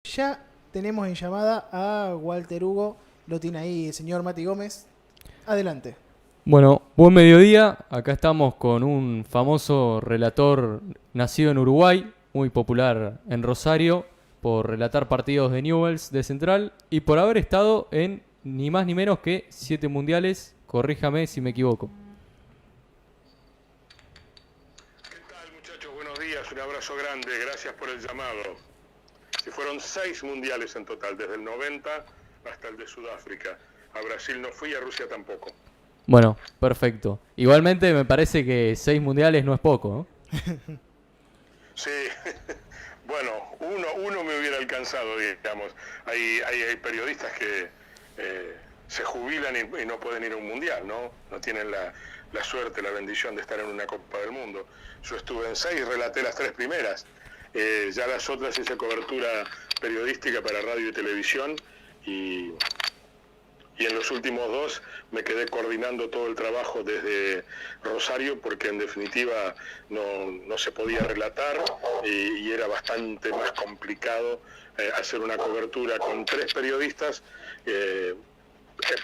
Ya tenemos en llamada a Walter Hugo. Lo tiene ahí el señor Mati Gómez. Adelante. Bueno, buen mediodía. Acá estamos con un famoso relator nacido en Uruguay, muy popular en Rosario, por relatar partidos de Newell's de Central y por haber estado en ni más ni menos que 7 mundiales. Corríjame si me equivoco. ¿Qué tal, muchachos? Buenos días, un abrazo grande, gracias por el llamado. Si fueron 6 mundiales en total, desde el 90 hasta el de Sudáfrica. A Brasil no fui, a Rusia tampoco. Bueno, perfecto. Igualmente me parece que 6 mundiales no es poco, ¿no? Sí, bueno, uno me hubiera alcanzado, digamos. Hay periodistas que se jubilan y no pueden ir a un mundial, ¿no? No tienen la suerte, la bendición de estar en una Copa del Mundo. Yo estuve en 6, relaté las 3 primeras. Ya las otras hice cobertura periodística para radio y televisión y en los últimos 2 me quedé coordinando todo el trabajo desde Rosario porque en definitiva no se podía relatar y era bastante más complicado hacer una cobertura con 3 periodistas.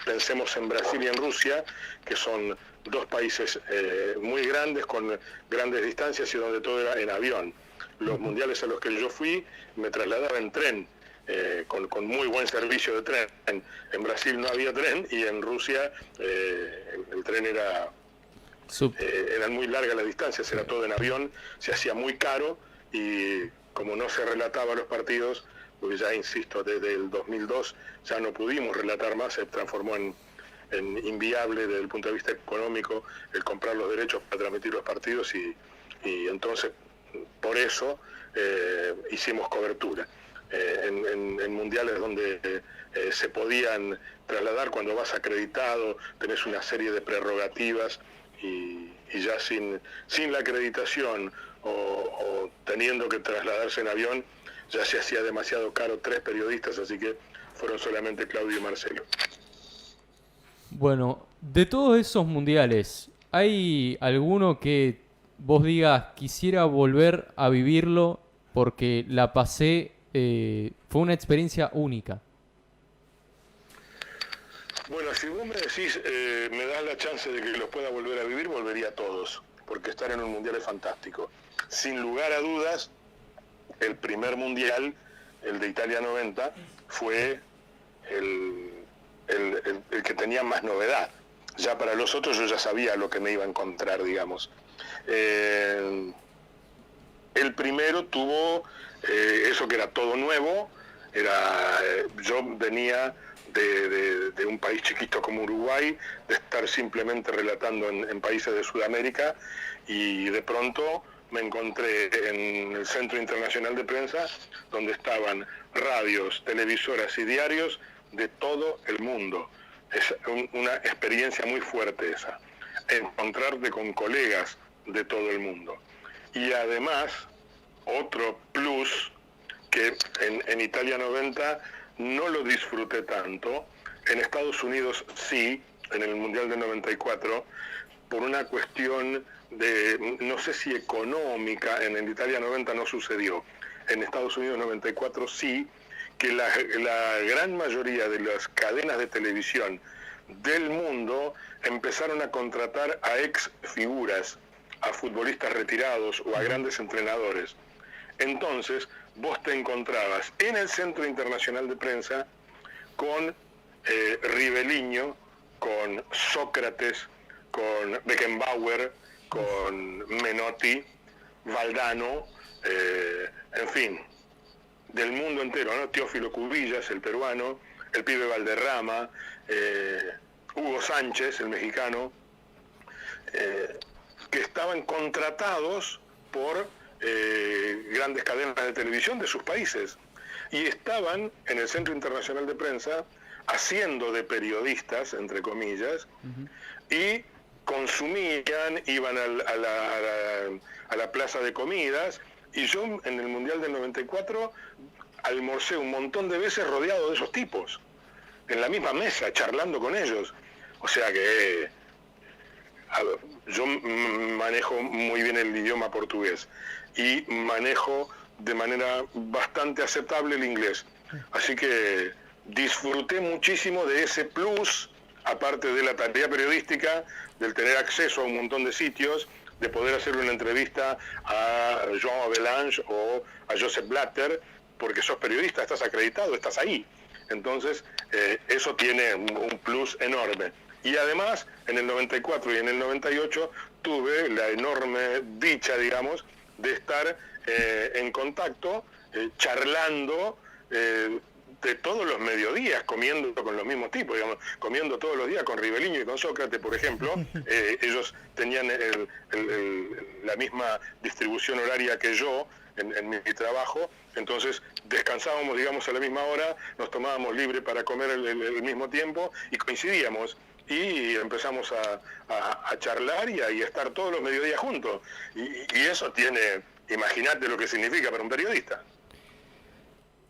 Pensemos en Brasil y en Rusia, que son 2 países muy grandes, con grandes distancias y donde todo era en avión. Los mundiales a los que yo fui me trasladaba en tren, con muy buen servicio de tren. En Brasil no había tren y en Rusia el tren eran muy largas las distancias, era todo en avión, se hacía muy caro y como no se relataba los partidos, porque ya insisto, desde el 2002 ya no pudimos relatar más, se transformó en inviable desde el punto de vista económico el comprar los derechos para transmitir los partidos y entonces por eso hicimos cobertura. En mundiales donde se podían trasladar, cuando vas acreditado, tenés una serie de prerrogativas y ya sin la acreditación o teniendo que trasladarse en avión, ya se hacía demasiado caro 3 periodistas, así que fueron solamente Claudio y Marcelo. Bueno, de todos esos mundiales, ¿hay alguno que vos digas quisiera volver a vivirlo porque la pasé, fue una experiencia única? Bueno, si vos me decís, me das la chance de que los pueda volver a vivir, volvería a todos, porque estar en un mundial es fantástico. Sin lugar a dudas, el primer mundial, el de Italia 90, fue el que tenía más novedad. Ya para los otros yo ya sabía lo que me iba a encontrar, digamos. El primero tuvo eso que era todo nuevo, yo venía de un país chiquito como Uruguay, de estar simplemente relatando en países de Sudamérica y de pronto me encontré en el Centro Internacional de Prensa donde estaban radios, televisoras y diarios de todo el mundo. Es una experiencia muy fuerte esa, encontrarte con colegas de todo el mundo. Y además, otro plus que en Italia 90 no lo disfruté tanto, en Estados Unidos sí, en el Mundial del 94, por una cuestión de, no sé si económica, en el Italia 90 no sucedió, en Estados Unidos 94 sí, que la gran mayoría de las cadenas de televisión del mundo empezaron a contratar a ex figuras, a futbolistas retirados o a grandes entrenadores. Entonces, vos te encontrabas en el Centro Internacional de Prensa con Riveliño, con Sócrates, con Beckenbauer, con Menotti, Valdano, en fin, del mundo entero, ¿no? Teófilo Cubillas, el peruano, el pibe Valderrama, Hugo Sánchez, el mexicano, que estaban contratados por grandes cadenas de televisión de sus países y estaban en el Centro Internacional de Prensa haciendo de periodistas, entre comillas, y consumían, iban a la plaza de comidas y yo en el Mundial del 94 almorcé un montón de veces rodeado de esos tipos, en la misma mesa, charlando con ellos. O sea que yo manejo muy bien el idioma portugués y manejo de manera bastante aceptable el inglés. Así que disfruté muchísimo de ese plus, aparte de la tarea periodística, del tener acceso a un montón de sitios, de poder hacer una entrevista a Joan Avalanche o a Joseph Blatter, porque sos periodista, estás acreditado, estás ahí. Entonces, eso tiene un plus enorme. Y además, en el 94 y en el 98 tuve la enorme dicha, digamos, de estar en contacto, charlando de todos los mediodías, comiendo con los mismos tipos, digamos, comiendo todos los días con Riveliño y con Sócrates, por ejemplo. Ellos tenían la misma distribución horaria que yo en mi trabajo, entonces descansábamos, digamos, a la misma hora, nos tomábamos libre para comer el mismo tiempo y coincidíamos. Y empezamos a charlar y a estar todos los mediodías juntos. Y eso tiene, imagínate lo que significa para un periodista.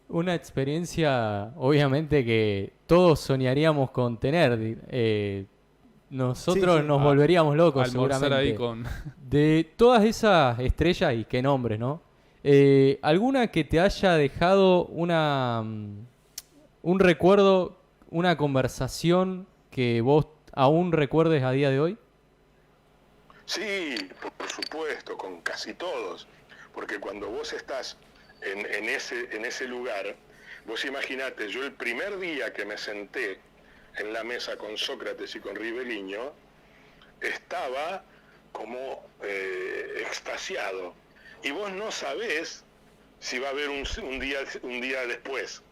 Una experiencia, obviamente, que todos soñaríamos con tener. Nosotros nos volveríamos locos, almorzar seguramente. Ahí con... De todas esas estrellas, y qué nombres, ¿no? ¿Alguna que te haya dejado un recuerdo, una conversación que vos aún recuerdes a día de hoy? Sí, por supuesto, con casi todos. Porque cuando vos estás en ese lugar, vos imaginate, yo el primer día que me senté en la mesa con Sócrates y con Riveliño, estaba como extasiado. Y vos no sabés si va a haber un día después,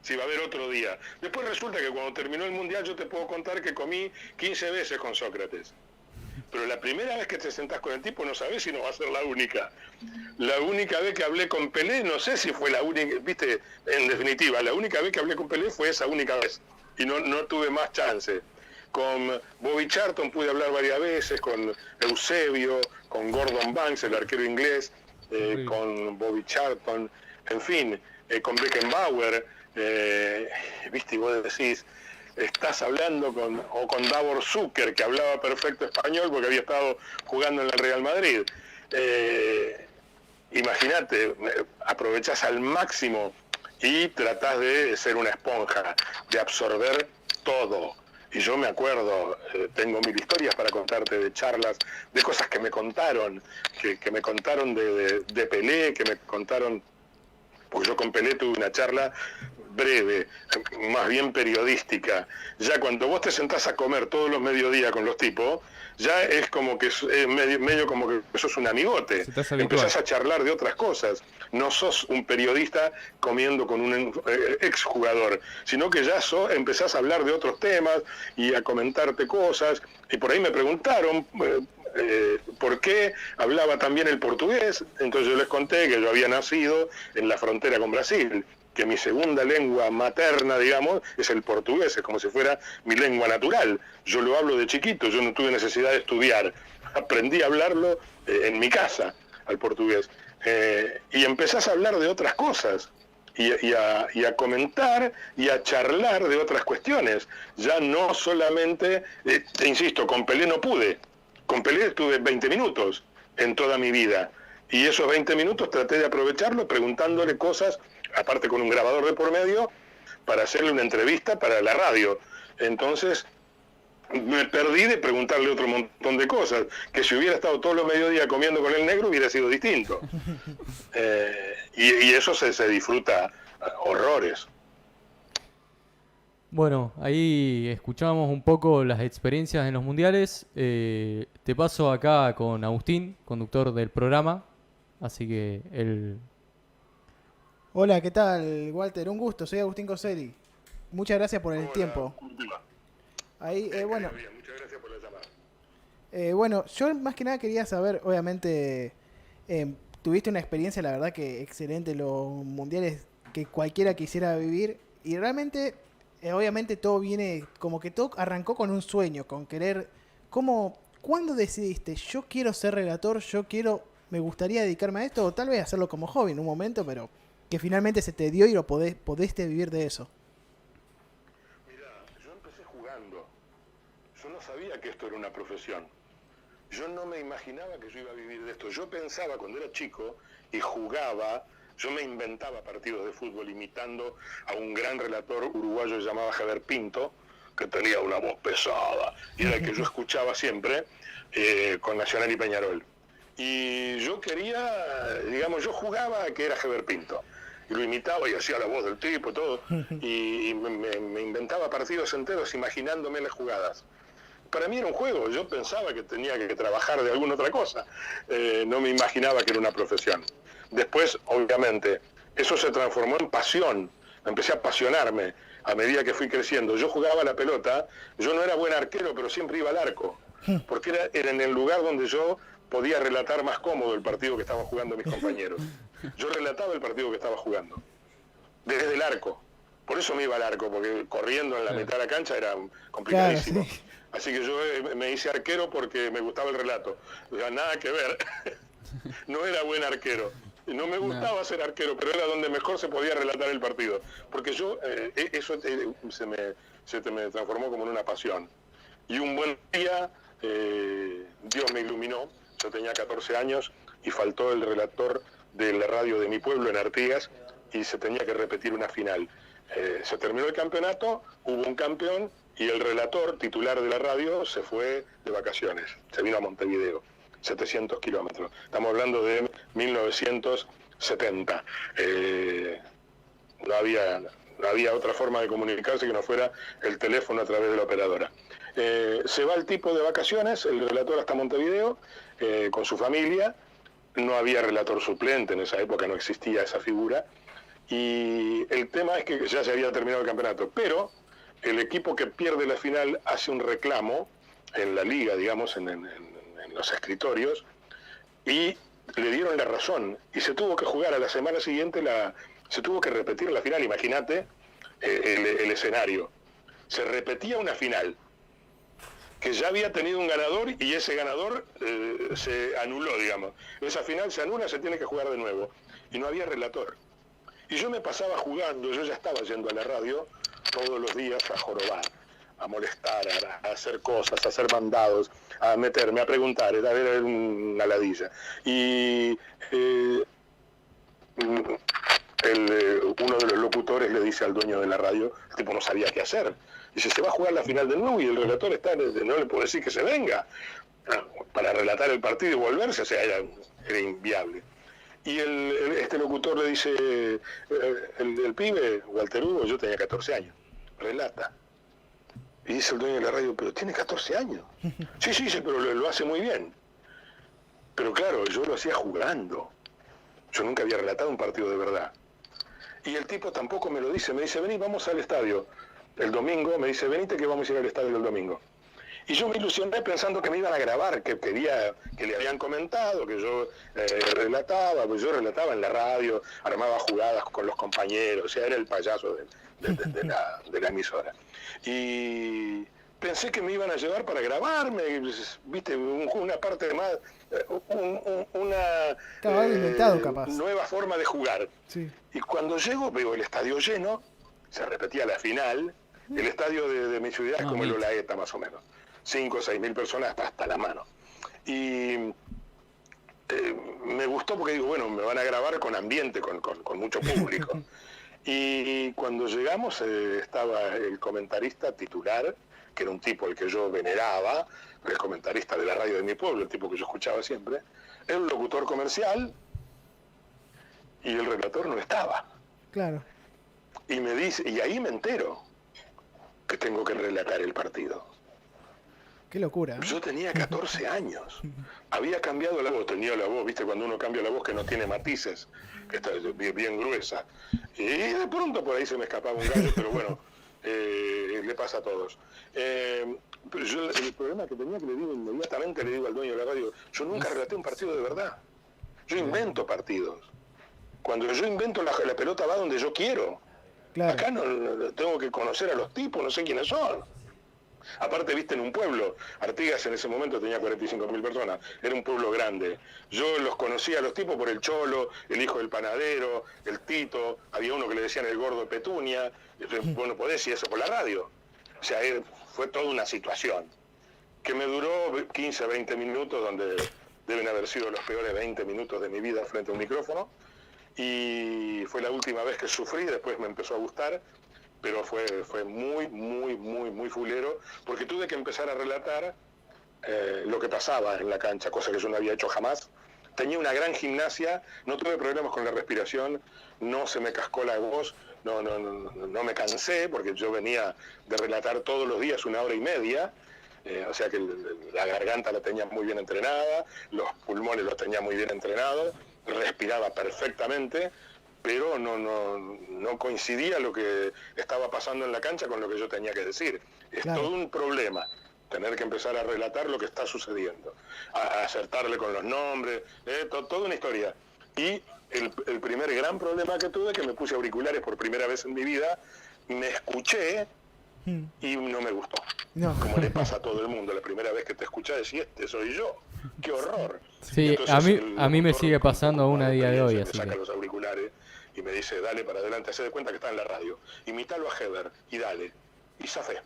si va a haber otro día. Después resulta que cuando terminó el Mundial yo te puedo contar que comí 15 veces con Sócrates. Pero la primera vez que te sentás con el tipo no sabés si no va a ser la única. La única vez que hablé con Pelé, no sé si fue la única, viste, en definitiva, la única vez que hablé con Pelé fue esa única vez. Y no tuve más chance. Con Bobby Charlton pude hablar varias veces, con Eusebio, con Gordon Banks, el arquero inglés, con Bobby Charlton, en fin, con Beckenbauer, viste, y vos decís, estás hablando con Davor Zucker, que hablaba perfecto español porque había estado jugando en el Real Madrid. Imagínate, aprovechás al máximo y tratás de ser una esponja, de absorber todo. Y yo me acuerdo, tengo mil historias para contarte de charlas, de cosas que me contaron, que me contaron de Pelé, que me contaron, porque yo con Pelé tuve una charla breve, más bien periodística. Ya cuando vos te sentás a comer todos los mediodías con los tipos, ya es como que es medio como que sos un amigote. Empezás a charlar de otras cosas. No sos un periodista comiendo con un exjugador, sino que ya empezás a hablar de otros temas y a comentarte cosas. Y por ahí me preguntaron por qué hablaba también el portugués. Entonces yo les conté que yo había nacido en la frontera con Brasil, que mi segunda lengua materna, digamos, es el portugués, es como si fuera mi lengua natural. Yo lo hablo de chiquito, yo no tuve necesidad de estudiar. Aprendí a hablarlo en mi casa, al portugués. Y empezás a hablar de otras cosas, y a comentar y a charlar de otras cuestiones. Ya no solamente, te insisto, con Pelé no pude. Con Pelé estuve 20 minutos en toda mi vida. Y esos 20 minutos traté de aprovecharlo preguntándole cosas, aparte con un grabador de por medio, para hacerle una entrevista para la radio. Entonces me perdí de preguntarle otro montón de cosas, que si hubiera estado todos los mediodías comiendo con el negro hubiera sido distinto. Y eso se disfruta horrores. Bueno, ahí escuchamos un poco las experiencias en los mundiales. Te paso acá con Agustín, conductor del programa. Así que él... Hola, ¿qué tal, Walter? Un gusto, soy Agustín Coselli. Muchas gracias por el tiempo. Ahí, bueno. Muchas gracias por la llamada. Bueno, yo más que nada quería saber, obviamente, tuviste una experiencia, la verdad que excelente, los mundiales que cualquiera quisiera vivir. Y realmente, obviamente todo viene, como que todo arrancó con un sueño, con querer, ¿cuándo decidiste? Yo quiero ser relator, me gustaría dedicarme a esto, o tal vez hacerlo como hobby en un momento, pero que finalmente se te dio y lo podiste vivir de eso. Mira, yo empecé jugando. Yo no sabía que esto era una profesión. Yo no me imaginaba que yo iba a vivir de esto. Yo pensaba cuando era chico y jugaba Yo me inventaba partidos de fútbol imitando a un gran relator uruguayo que se llamaba Javier Pinto, que tenía una voz pesada, y era el que yo escuchaba siempre con Nacional y Peñarol. Y yo quería, digamos, yo jugaba que era Javier Pinto, y lo imitaba y hacía la voz del tipo, todo, y me inventaba partidos enteros imaginándome las jugadas. Para mí era un juego, yo pensaba que tenía que trabajar de alguna otra cosa, no me imaginaba que era una profesión. Después, obviamente, eso se transformó en pasión, empecé a apasionarme a medida que fui creciendo. Yo jugaba la pelota, yo no era buen arquero, pero siempre iba al arco, porque era en el lugar donde yo podía relatar más cómodo el partido que estaban jugando mis compañeros. Yo relataba el partido que estaba jugando, desde el arco. Por eso me iba al arco, porque corriendo en la mitad de la cancha era complicadísimo. Claro, sí. Así que yo me hice arquero porque me gustaba el relato. O sea, nada que ver. No era buen arquero. No me gustaba ser arquero, pero era donde mejor se podía relatar el partido. Porque yo, eso se me transformó como en una pasión. Y un buen día, Dios me iluminó. Yo tenía 14 años y faltó el relator de la radio de mi pueblo, en Artigas, y se tenía que repetir una final. Se terminó el campeonato, hubo un campeón, y el relator titular de la radio se fue de vacaciones, se vino a Montevideo, 700 kilómetros. Estamos hablando de 1970. No había otra forma de comunicarse que no fuera el teléfono a través de la operadora. Se va el tipo de vacaciones, el relator hasta Montevideo, con su familia. No había relator suplente, en esa época no existía esa figura. Y el tema es que ya se había terminado el campeonato, pero el equipo que pierde la final hace un reclamo en la liga, digamos, en los escritorios, y le dieron la razón, y se tuvo que jugar a la semana siguiente, se tuvo que repetir la final. Imagínate el escenario. Se repetía una final que ya había tenido un ganador, y ese ganador se anuló, digamos. Esa final se anula, se tiene que jugar de nuevo, y no había relator. Y yo me pasaba jugando, yo ya estaba yendo a la radio todos los días a jorobar, a molestar, a hacer cosas, a hacer mandados, a meterme, a preguntar, a ver una ladilla. Y uno de los locutores le dice al dueño de la radio, el tipo no sabía qué hacer. Dice, se va a jugar la final de nuevo y el relator está, no le puedo decir que se venga. Para relatar el partido y volverse, o sea, era inviable. Y este locutor le dice, el pibe, Walter Hugo, yo tenía 14 años, relata. Y dice el dueño de la radio, pero tiene 14 años. Sí, pero lo hace muy bien. Pero claro, yo lo hacía jugando. Yo nunca había relatado un partido de verdad. Y el tipo tampoco me lo dice, me dice, vení, vamos al estadio. El domingo, me dice, venite que vamos a ir al estadio el domingo. Y yo me ilusioné pensando que me iban a grabar, que le habían comentado, que yo relataba, pues yo relataba en la radio, armaba jugadas con los compañeros, o sea, era el payaso de la emisora. Y pensé que me iban a llevar para grabarme, viste, una parte más, inventado, capaz. Nueva forma de jugar. Sí. Y cuando llego veo el estadio lleno, se repetía la final, el estadio de mi ciudad es como el Olaeta más o menos. 5 o 6 mil personas hasta la mano. Y me gustó porque digo, bueno, me van a grabar con ambiente, con mucho público. Y cuando llegamos estaba el comentarista titular, que era un tipo al que yo veneraba, el comentarista de la radio de mi pueblo, el tipo que yo escuchaba siempre, el locutor comercial, y el relator no estaba. Claro. Y me dice, y ahí me entero que tengo que relatar el partido. Qué locura. Yo tenía 14 años. Había cambiado la voz, tenía la voz, viste, cuando uno cambia la voz que no tiene matices, que está bien gruesa. Y de pronto por ahí se me escapaba un gallo, pero bueno, le pasa a todos. Pero yo el problema que tenía, que le digo inmediatamente, le digo al dueño de la radio, yo nunca relaté un partido de verdad. Yo invento partidos. Cuando yo invento, la pelota va donde yo quiero. Claro. Acá no tengo que conocer a los tipos, no sé quiénes son. Aparte, viste, en un pueblo, Artigas en ese momento tenía 45.000 personas, era un pueblo grande. Yo los conocía a los tipos por el Cholo, el hijo del panadero, el Tito, había uno que le decían el gordo Petunia, bueno, podés decir eso por la radio. O sea, fue toda una situación que me duró 15, 20 minutos, donde deben haber sido los peores 20 minutos de mi vida frente a un micrófono, y fue la última vez que sufrí, después me empezó a gustar, pero fue muy fulero, porque tuve que empezar a relatar lo que pasaba en la cancha, cosa que yo no había hecho jamás. Tenía una gran gimnasia, no tuve problemas con la respiración, no se me cascó la voz, no me cansé, porque yo venía de relatar todos los días 1 hora y media, o sea que la garganta la tenía muy bien entrenada, los pulmones los tenía muy bien entrenados, respiraba perfectamente, pero no coincidía lo que estaba pasando en la cancha con lo que yo tenía que decir. Es Claro. todo un problema tener que empezar a relatar lo que está sucediendo, a acertarle con los nombres, toda una historia. Y el primer gran problema que tuve, que me puse auriculares por primera vez en mi vida, me escuché y no me gustó. No. Como le pasa a todo el mundo, la primera vez que te escuchás decís, este soy yo, qué horror. Sí, Y entonces a mí me locutor, sigue pasando aún a día de hoy, me así saca que... los auriculares y me dice, dale para adelante, hacé de cuenta que está en la radio, imitalo a Heber y dale, y zafé.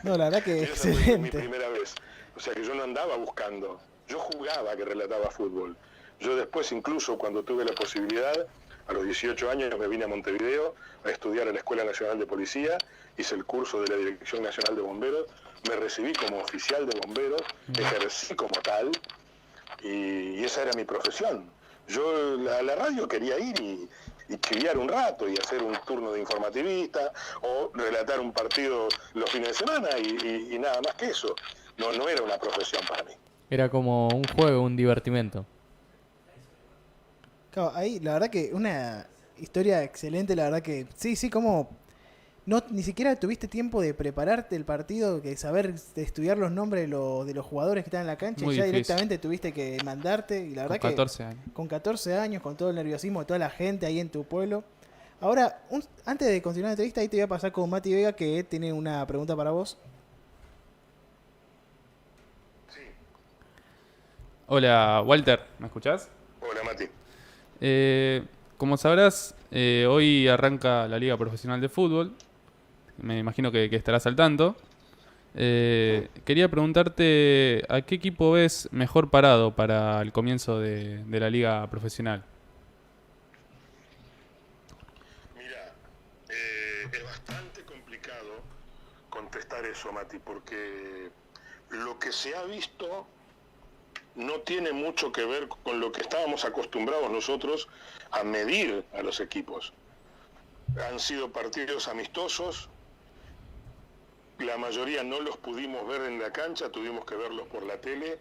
No, la verdad que Y esa fue mi excelente. primera vez. O sea que yo no andaba buscando, yo jugaba que relataba fútbol. Yo después, incluso cuando tuve la posibilidad, a los 18 años me vine a Montevideo a estudiar a la Escuela Nacional de Policía, hice el curso de la Dirección Nacional de Bomberos, me recibí como oficial de bomberos, ejercí como tal, y esa era mi profesión. Yo a la radio quería ir y chiviar un rato y hacer un turno de informativista o relatar un partido los fines de semana y nada más que eso. No era una profesión para mí. Era como un juego, un divertimento. Claro, ahí la verdad que una historia excelente, la verdad que sí, como no ni siquiera tuviste tiempo de prepararte el partido, que saber de estudiar los nombres de los jugadores que están en la cancha, Muy y ya difícil. directamente tuviste que mandarte, y la verdad Con que 14 años. con 14 años, con todo el nerviosismo de toda la gente ahí en tu pueblo. Ahora, antes de continuar la entrevista, ahí te voy a pasar con Mati Vega, que tiene una pregunta para vos. Hola, Walter, ¿me escuchás? Hola, Mati. Como sabrás, hoy arranca la Liga Profesional de Fútbol. Me imagino que estarás al tanto. Quería preguntarte, ¿a qué equipo ves mejor parado para el comienzo de la Liga Profesional? Mira, es bastante complicado contestar eso, Mati, porque lo que se ha visto no tiene mucho que ver con lo que estábamos acostumbrados nosotros a medir a los equipos. Han sido partidos amistosos, la mayoría no los pudimos ver en la cancha, tuvimos que verlos por la tele.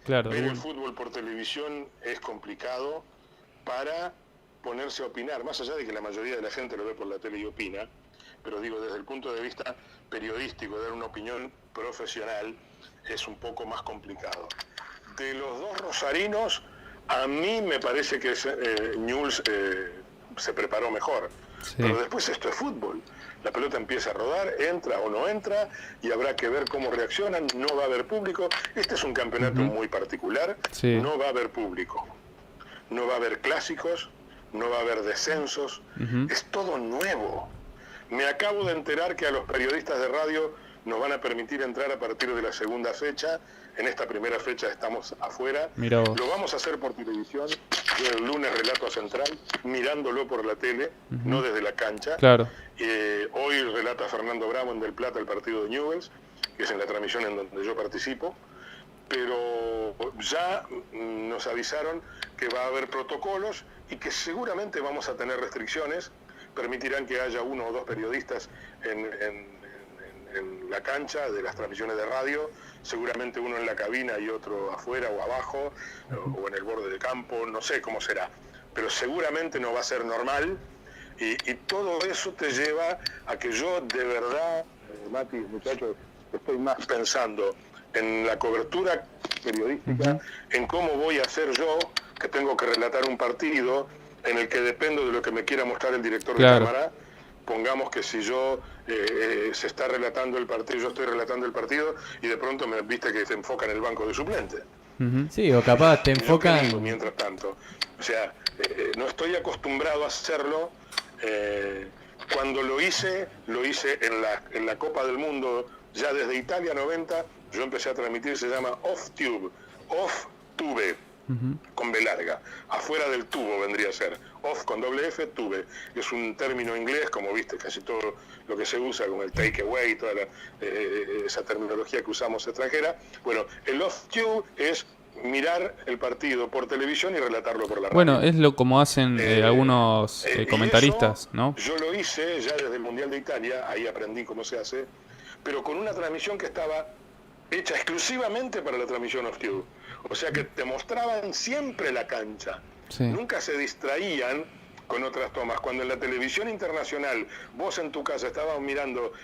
Claro, Ver el fútbol por televisión es complicado para ponerse a opinar, más allá de que la mayoría de la gente lo ve por la tele y opina, pero digo, desde el punto de vista periodístico, dar una opinión profesional es un poco más complicado. De los dos rosarinos, a mí me parece que Newell's se preparó mejor. sí. Pero después esto es fútbol. La pelota empieza a rodar, entra o no entra, y habrá que ver cómo reaccionan. No va a haber público. Este es un campeonato muy particular. Sí. No va a haber público. No va a haber clásicos, no va a haber descensos. Es todo nuevo. Me acabo de enterar que a los periodistas de radio nos van a permitir entrar a partir de la segunda fecha. En esta primera fecha estamos afuera. Mirá vos. Lo vamos a hacer por televisión. Yo el lunes relato a Central, mirándolo por la tele, no desde la cancha. Claro. Hoy relata Fernando Bravo en Del Plata el partido de Newell's, que es en la transmisión en donde yo participo. Pero ya nos avisaron que va a haber protocolos y que seguramente vamos a tener restricciones. Permitirán que haya 1 o 2 periodistas en la cancha de las transmisiones de radio, seguramente uno en la cabina y otro afuera o abajo, o en el borde del campo, no sé cómo será, pero seguramente no va a ser normal, y todo eso te lleva a que yo de verdad, Mati, muchachos, estoy más pensando en la cobertura periodística, en cómo voy a hacer yo, que tengo que relatar un partido en el que dependo de lo que me quiera mostrar el director Claro. de cámara. Pongamos que si yo se está relatando el partido, yo estoy relatando el partido y de pronto me viste que se enfoca en el banco de suplente. Sí, o capaz te ¿Y yo qué digo enfocan... mientras tanto? O sea, no estoy acostumbrado a hacerlo. Cuando lo hice en la Copa del Mundo, ya desde Italia 90, yo empecé a transmitir, se llama Off Tube, Off Tube, con B larga, afuera del tubo vendría a ser, off con doble F, tube, es un término inglés, como viste, casi todo lo que se usa, como el take away, toda esa terminología que usamos extranjera. Bueno, el off tube es mirar el partido por televisión y relatarlo por la radio. Bueno, es lo como hacen algunos y comentaristas, eso, ¿no? Yo lo hice ya desde el Mundial de Italia, ahí aprendí cómo se hace, pero con una transmisión que estaba hecha exclusivamente para la transmisión off tube. O sea que te mostraban siempre la cancha. Sí. Nunca se distraían con otras tomas. Cuando en la televisión internacional vos en tu casa estabas mirando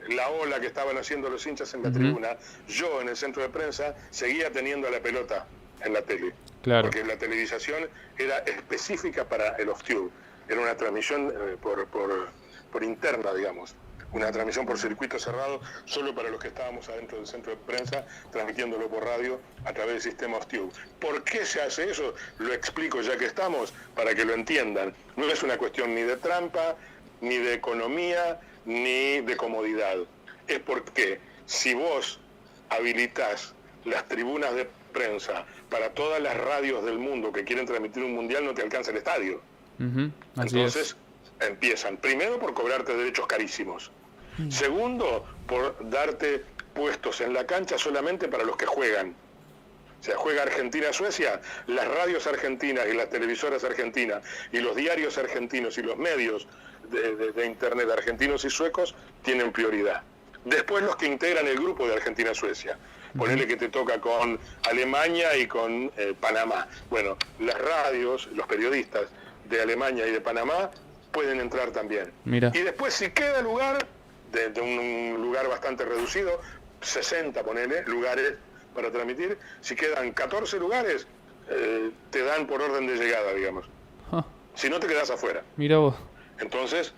la ola que estaban haciendo los hinchas en la tribuna, yo en el centro de prensa seguía teniendo la pelota en la tele. Claro. Porque la televisación era específica para el off-tube. Era una transmisión por interna, digamos. Una transmisión por circuito cerrado, solo para los que estábamos adentro del centro de prensa, transmitiéndolo por radio a través del sistema off-tube. ¿Por qué se hace eso? Lo explico ya que estamos, para que lo entiendan. No es una cuestión ni de trampa, ni de economía, ni de comodidad. Es porque si vos habilitás las tribunas de prensa para todas las radios del mundo que quieren transmitir un mundial, no te alcanza el estadio. Así Entonces empiezan, primero por cobrarte derechos carísimos. Segundo, por darte puestos en la cancha solamente para los que juegan. O sea, juega Argentina-Suecia, las radios argentinas y las televisoras argentinas y los diarios argentinos y los medios de internet argentinos y suecos tienen prioridad. Después los que integran el grupo de Argentina-Suecia. Ponele que te toca con Alemania y con Panamá. Bueno, las radios, los periodistas de Alemania y de Panamá pueden entrar también. Mira. Y después si queda lugar, de un lugar bastante reducido, 60 ponele, lugares para transmitir, si quedan 14 lugares, te dan por orden de llegada, digamos. Si no te quedas afuera. Mira vos. Entonces,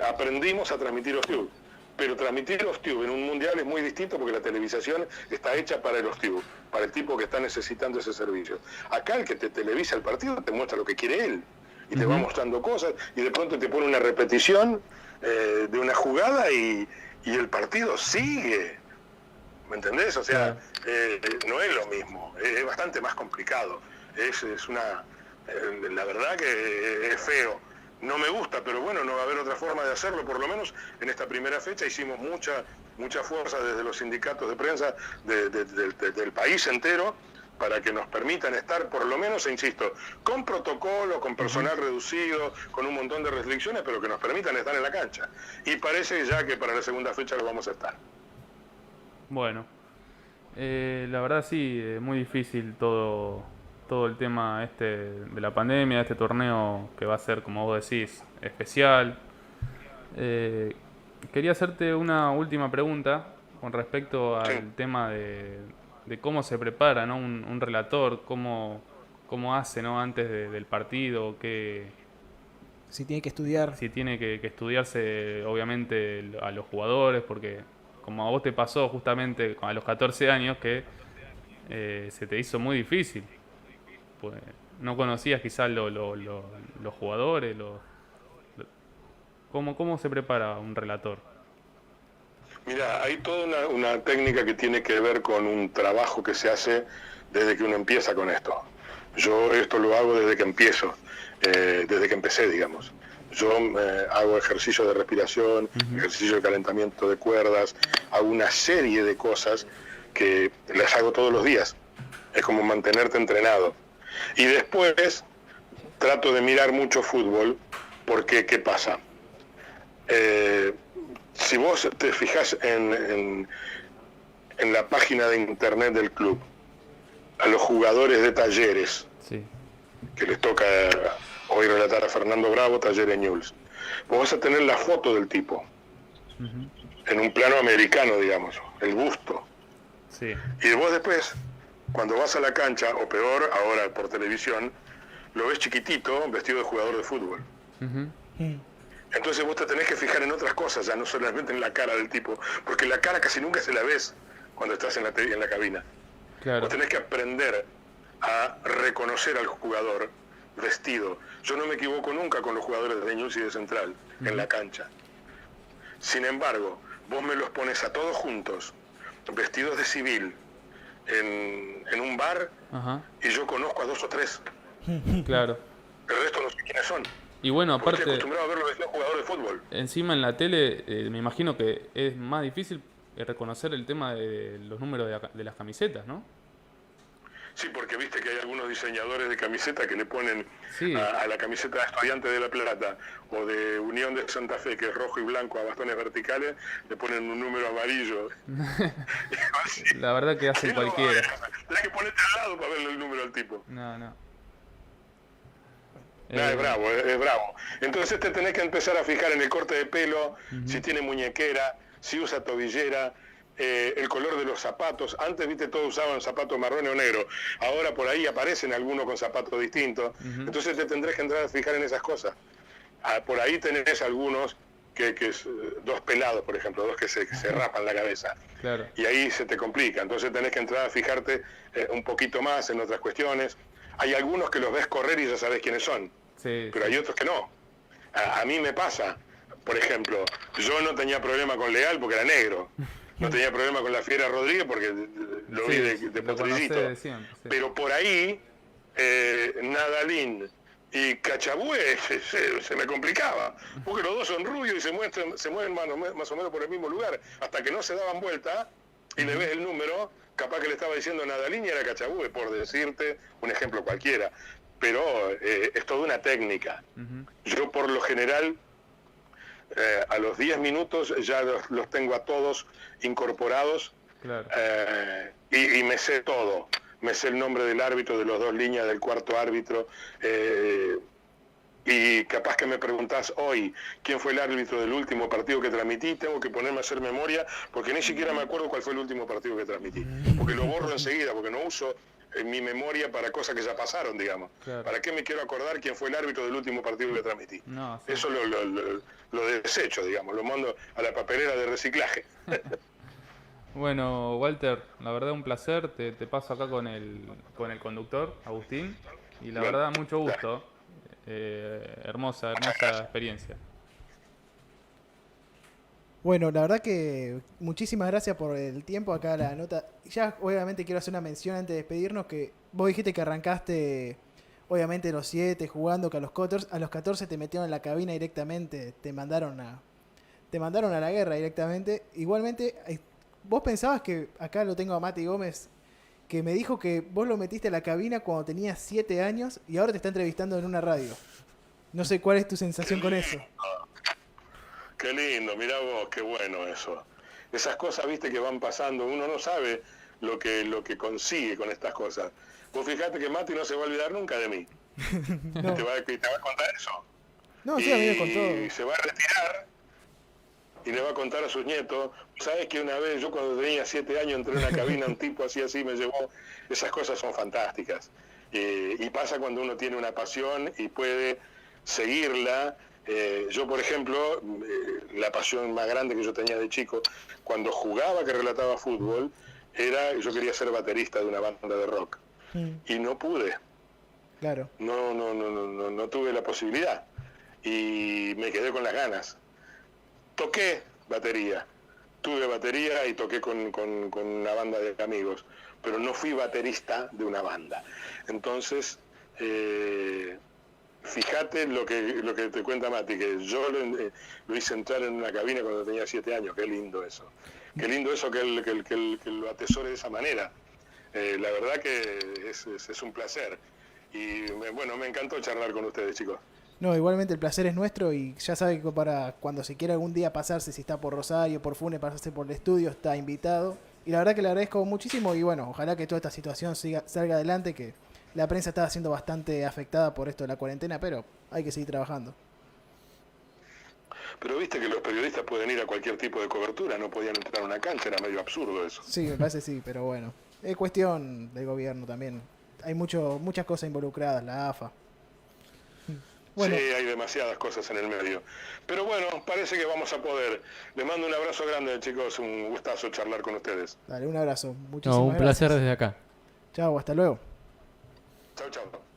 aprendimos a transmitir off-tube. Pero transmitir off-tube en un mundial es muy distinto porque la televisación está hecha para el off-tube, para el tipo que está necesitando ese servicio. Acá el que te televisa el partido te muestra lo que quiere él. Y te va mostrando cosas y de pronto te pone una repetición de una jugada y el partido sigue. ¿Me entendés? O sea, no es lo mismo, es bastante más complicado. Es una... la verdad que es feo. No me gusta, pero bueno, no va a haber otra forma de hacerlo. Por lo menos en esta primera fecha hicimos mucha fuerza desde los sindicatos de prensa del país entero para que nos permitan estar, por lo menos, insisto, con protocolo, con personal reducido, con un montón de restricciones, pero que nos permitan estar en la cancha. Y parece ya que para la segunda fecha lo vamos a estar. Bueno, la verdad sí, muy difícil todo el tema de la pandemia, este torneo que va a ser, como vos decís, especial. Quería hacerte una última pregunta con respecto al tema de cómo se prepara, ¿no? un relator, cómo hace, ¿no? Antes del partido, Si tiene que estudiar. si tiene que estudiarse, obviamente, a los jugadores, porque como a vos te pasó justamente a los 14 años que se te hizo muy difícil. Pues no conocías quizás los jugadores, ¿cómo se prepara un relator? Mira, hay toda una técnica que tiene que ver con un trabajo que se hace desde que uno empieza con esto. Yo esto lo hago desde que empecé, digamos. Yo hago ejercicio de respiración, ejercicio de calentamiento de cuerdas, hago una serie de cosas que las hago todos los días. Es como mantenerte entrenado. Y después trato de mirar mucho fútbol, porque ¿qué pasa? Si vos te fijas en la página de internet del club, a los jugadores de Talleres, Sí. que les toca hoy relatar a Fernando Bravo, Talleres Newell's, vos vas a tener la foto del tipo, en un plano americano, digamos, el busto. Sí. Y vos después, cuando vas a la cancha, o peor, ahora por televisión, lo ves chiquitito, vestido de jugador de fútbol. Entonces vos te tenés que fijar en otras cosas, ya no solamente en la cara del tipo, porque la cara casi nunca se la ves cuando estás en la cabina. Claro. Vos tenés que aprender a reconocer al jugador vestido. Yo no me equivoco nunca con los jugadores de Newell's y de Central en la cancha. Sin embargo, vos me los pones a todos juntos, vestidos de civil, en un bar Ajá, y yo conozco a 2 o 3. claro. El resto no sé quiénes son. Y bueno, Porque estoy aparte, acostumbrado a verlo desde un jugador de fútbol. encima en la tele, me imagino que es más difícil reconocer el tema de los números de las camisetas, ¿no? Sí, porque viste que hay algunos diseñadores de camiseta que le ponen Sí. a la camiseta de Estudiantes de La Plata o de Unión de Santa Fe, que es rojo y blanco a bastones verticales, le ponen un número amarillo. La verdad que hacen cualquiera. Tenés que ponerte al lado para verle el número al tipo. No, no. No, es bravo, es bravo. Entonces te tenés que empezar a fijar en el corte de pelo, si tiene muñequera, si usa tobillera, el color de los zapatos. Antes, viste, todos usaban zapatos marrones o negros. Ahora por ahí aparecen algunos con zapatos distintos. Entonces te tendrás que entrar a fijar en esas cosas. Por ahí tenés algunos que dos pelados, por ejemplo, dos que se rapan la cabeza. Claro. Y ahí se te complica. Entonces tenés que entrar a fijarte un poquito más en otras cuestiones. Hay algunos que los ves correr y ya sabes quiénes son. Sí, Pero sí. hay otros que no. A mí me pasa, por ejemplo, yo no tenía problema con Leal porque era negro. No tenía problema con la Fiera Rodríguez porque lo vi de lo potrillito. conocé de siempre, sí. Pero por ahí, Nadalín y Cachabue se me complicaba. Porque los dos son rubios y se mueven más o menos por el mismo lugar. Hasta que no se daban vuelta y le ves el número, capaz que le estaba diciendo Nadalín y era Cachabue, por decirte un ejemplo cualquiera. Pero es toda una técnica. Yo por lo general, a los 10 minutos ya los tengo a todos incorporados. Claro. Y me sé todo. Me sé el nombre del árbitro, de los 2 líneas, del cuarto árbitro. Y capaz que me preguntás hoy quién fue el árbitro del último partido que transmití, tengo que ponerme a hacer memoria, porque ni siquiera me acuerdo cuál fue el último partido que transmití. Porque lo borro enseguida, porque no uso mi memoria para cosas que ya pasaron, digamos. Claro. ¿Para qué me quiero acordar quién fue el árbitro del último partido que transmití? No, sí. Eso lo desecho, digamos, lo mando a la papelera de reciclaje. Bueno, Walter, la verdad un placer. Te paso acá con el conductor, Agustín. Y la Bueno, verdad, mucho gusto. Hermosa experiencia. Bueno, la verdad que muchísimas gracias por el tiempo acá la nota. Ya obviamente quiero hacer una mención antes de despedirnos que vos dijiste que arrancaste obviamente los 7 jugando, que a los 14 te metieron en la cabina directamente, te mandaron a la guerra directamente. Igualmente, vos pensabas que, acá lo tengo a Mati Gómez, que me dijo que vos lo metiste a la cabina cuando tenías 7 años y ahora te está entrevistando en una radio. No sé cuál es tu sensación con eso. Qué lindo, mirá vos, qué bueno eso. Esas cosas, viste, que van pasando, uno no sabe lo que consigue con estas cosas. Vos fijate que Mati no se va a olvidar nunca de mí. No. ¿Te va a contar eso? No, sí, a mí me contó. Y se va a retirar y le va a contar a sus nietos. ¿Sabes que una vez yo cuando tenía 7 años entré en una cabina, un tipo así me llevó? Esas cosas son fantásticas. Y pasa cuando uno tiene una pasión y puede seguirla. Yo, por ejemplo, la pasión más grande que yo tenía de chico, cuando jugaba, que relataba fútbol, yo quería ser baterista de una banda de rock. Y no pude. Claro. No tuve la posibilidad. Y me quedé con las ganas. Toqué batería. Tuve batería y toqué con una banda de amigos. Pero no fui baterista de una banda. Entonces, fíjate lo que te cuenta Mati, que yo lo hice entrar en una cabina cuando tenía 7 años. Qué lindo eso. Qué lindo eso que lo atesore de esa manera. La verdad que es un placer. Y bueno, me encantó charlar con ustedes, chicos. No, igualmente el placer es nuestro y ya sabe que para cuando se quiera algún día pasarse, si está por Rosario, por Funes, pasarse por el estudio, está invitado. Y la verdad que le agradezco muchísimo y bueno, ojalá que toda esta situación salga adelante, que la prensa está siendo bastante afectada por esto de la cuarentena, pero hay que seguir trabajando. Pero viste que los periodistas pueden ir a cualquier tipo de cobertura, no podían entrar a una cancha, era medio absurdo eso. Sí, me parece sí, pero bueno, es cuestión del gobierno también. Hay muchas cosas involucradas, la AFA. Bueno. Sí, hay demasiadas cosas en el medio. Pero bueno, parece que vamos a poder. Les mando un abrazo grande, chicos. Un gustazo charlar con ustedes. Dale, un abrazo. Muchísimas No, un placer gracias. desde acá. Chao, hasta luego. Chau, chau.